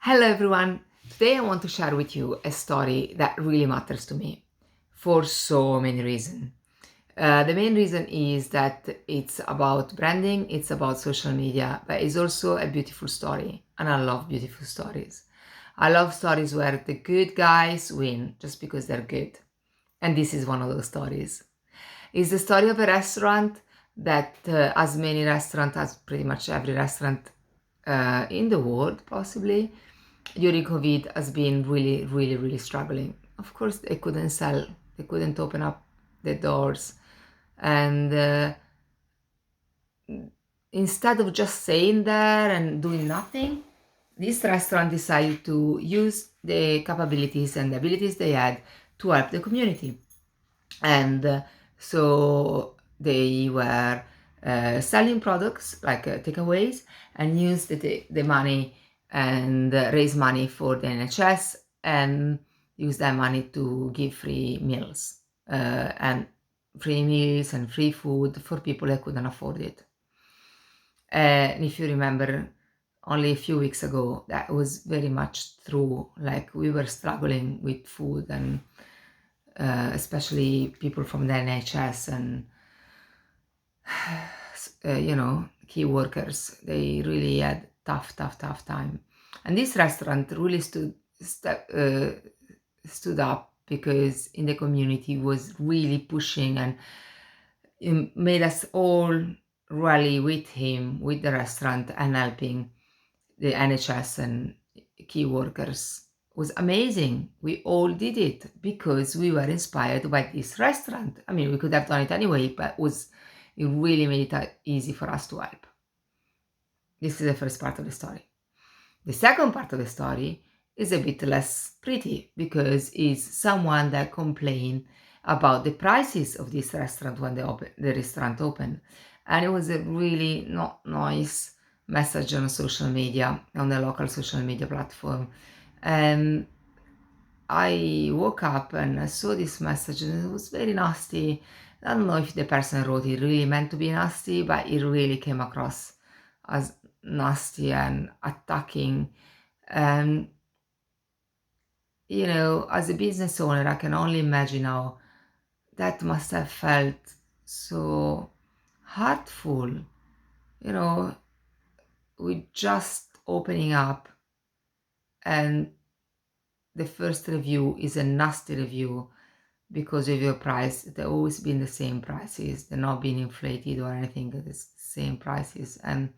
Hello everyone. Today I want to share with you a story that really matters to me for so many reasons. The main reason is that it's about branding, it's about social media, but it's also a beautiful story. And I love beautiful stories. I love stories where the good guys win just because they're good. And this is one of those stories. It's the story of a restaurant that, as many restaurants, as pretty much every restaurant in the world, possibly, during COVID has been really, really, really struggling. Of course, they couldn't sell, they couldn't open up the doors. And instead of just staying there and doing nothing, this restaurant decided to use the capabilities and the abilities they had to help the community. And so they were selling products like takeaways and used the money and raise money for the NHS and use that money to give free meals and free food for people that couldn't afford it. And if you remember, only a few weeks ago, that was very much true. Like we were struggling with food and especially people from the NHS and key workers. They really had tough time. And this restaurant really stood up because in the community was really pushing and it made us all rally with him, with the restaurant, and helping the NHS and key workers. Was amazing. We all did it because we were inspired by this restaurant. I mean, we could have done it anyway, but it really made it easy for us to help. This is the first part of the story. The second part of the story is a bit less pretty because it's someone that complained about the prices of this restaurant when the restaurant opened. And it was a really not nice message on social media, on the local social media platform. And I woke up and I saw this message and it was very nasty. I don't know if the person wrote it really meant to be nasty, but it really came across as nasty and attacking. And, as a business owner, I can only imagine how that must have felt so hurtful, you know, with just opening up and the first review is a nasty review because of your price. They've always been the same prices. They're not being inflated or anything. It's the same prices. And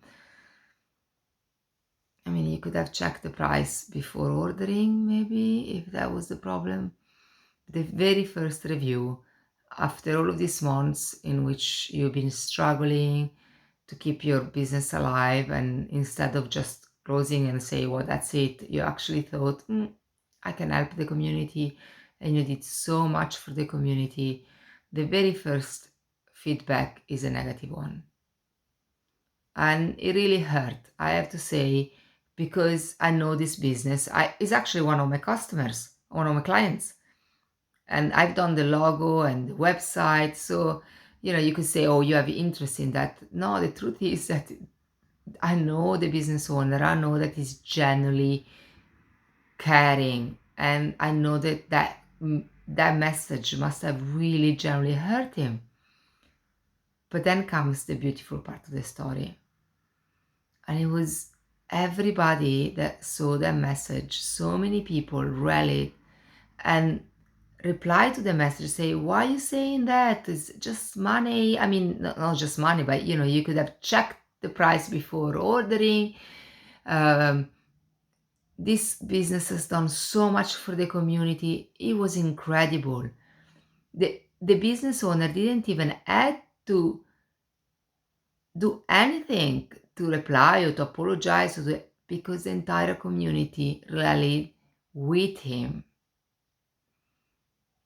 I mean, you could have checked the price before ordering, maybe, if that was the problem. The very first review, after all of these months in which you've been struggling to keep your business alive, and instead of just closing and say, well, that's it, you actually thought, I can help the community, and you did so much for the community. The very first feedback is a negative one. And it really hurt, I have to say, because I know this business. It's actually one of my customers, one of my clients. And I've done the logo and the website. So, you could say, oh, you have interest in that. No, the truth is that I know the business owner. I know that he's genuinely caring. And I know that message must have really genuinely hurt him. But then comes the beautiful part of the story. And it was everybody that saw that message. So many people rallied and reply to the message, say, why are you saying that? It's just money. I mean, not just money, but you could have checked the price before ordering. um, this business has done so much for the community. It was incredible. The business owner didn't even have to do anything to reply or to apologize because the entire community rallied with him.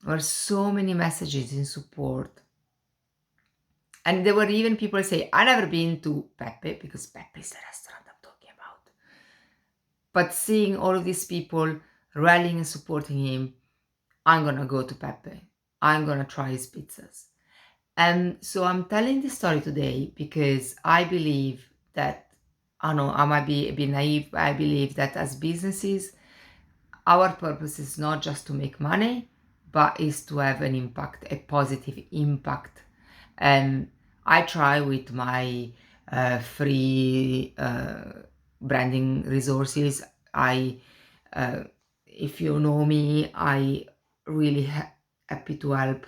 There were so many messages in support. And there were even people say, I've never been to Pepe, because Pepe is the restaurant I'm talking about. But seeing all of these people rallying and supporting him, I'm going to go to Pepe. I'm going to try his pizzas. And so I'm telling this story today because I believe that I know I might be naive, but I believe that as businesses, our purpose is not just to make money, but is to have an impact, a positive impact. And I try with my free branding resources. I, uh, if you know me, I really happy to help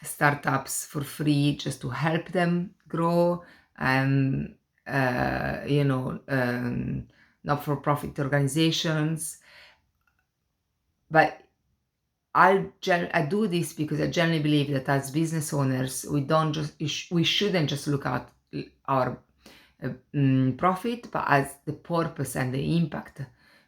startups for free, just to help them grow, and not-for-profit organizations. But I do this because I genuinely believe that as business owners, we shouldn't just look at our profit, but as the purpose and the impact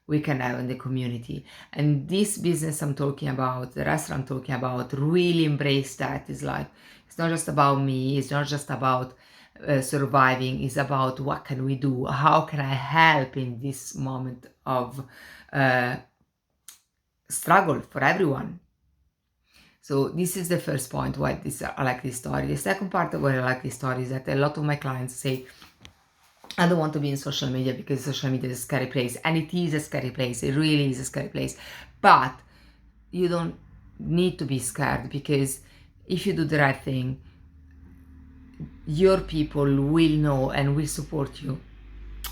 we can have in the community. And this business I'm talking about, the restaurant I'm talking about, really embrace that. It's like, it's not just about me, it's not just about surviving, it's about what can we do, how can I help in this moment of uh, struggle for everyone. So this is the first point why I like this story. The second part of why I like this story is that a lot of my clients say, I don't want to be in social media because social media is a scary place. And it is a scary place. It really is a scary place. But you don't need to be scared, because if you do the right thing, your people will know and will support you.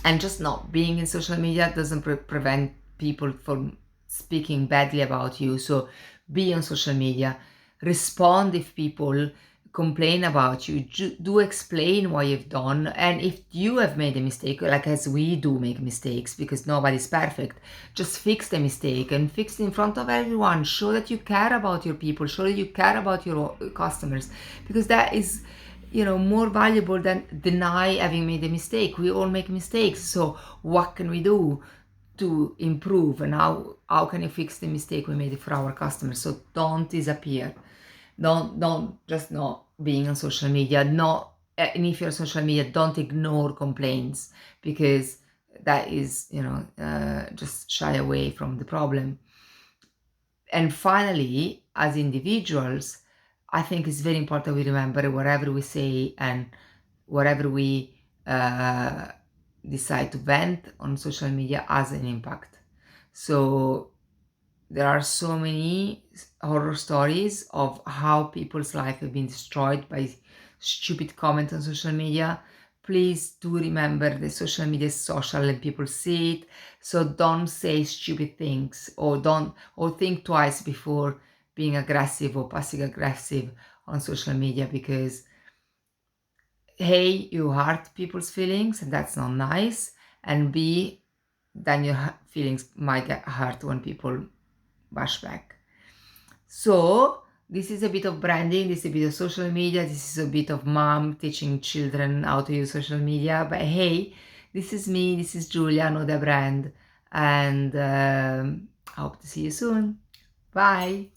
And just not being in social media doesn't prevent people from speaking badly about you. So be on social media, respond if people complain about you, do explain what you've done. And if you have made a mistake, like as we do make mistakes because nobody's perfect, just fix the mistake and fix it in front of everyone. Show that you care about your people, show that you care about your customers, because that is, more valuable than deny having made a mistake. We all make mistakes. So what can we do to improve, and how can you fix the mistake we made for our customers? So don't disappear. Don't just not being on social media. Not And if you're on social media, don't ignore complaints, because that is, just shy away from the problem. And finally, as individuals, I think it's very important we remember whatever we say and whatever we decide to vent on social media has an impact. So there are so many horror stories of how people's life have been destroyed by stupid comments on social media. Please do remember that social media is social and people see it. So don't say stupid things, or think twice before being aggressive or passive aggressive on social media, because A, you hurt people's feelings and that's not nice, and B, then your feelings might get hurt when people bash back. So this is a bit of branding, this is a bit of social media, this is a bit of mom teaching children how to use social media. But hey, this is me, this is Giulia, I know the brand, and I hope to see you soon. Bye.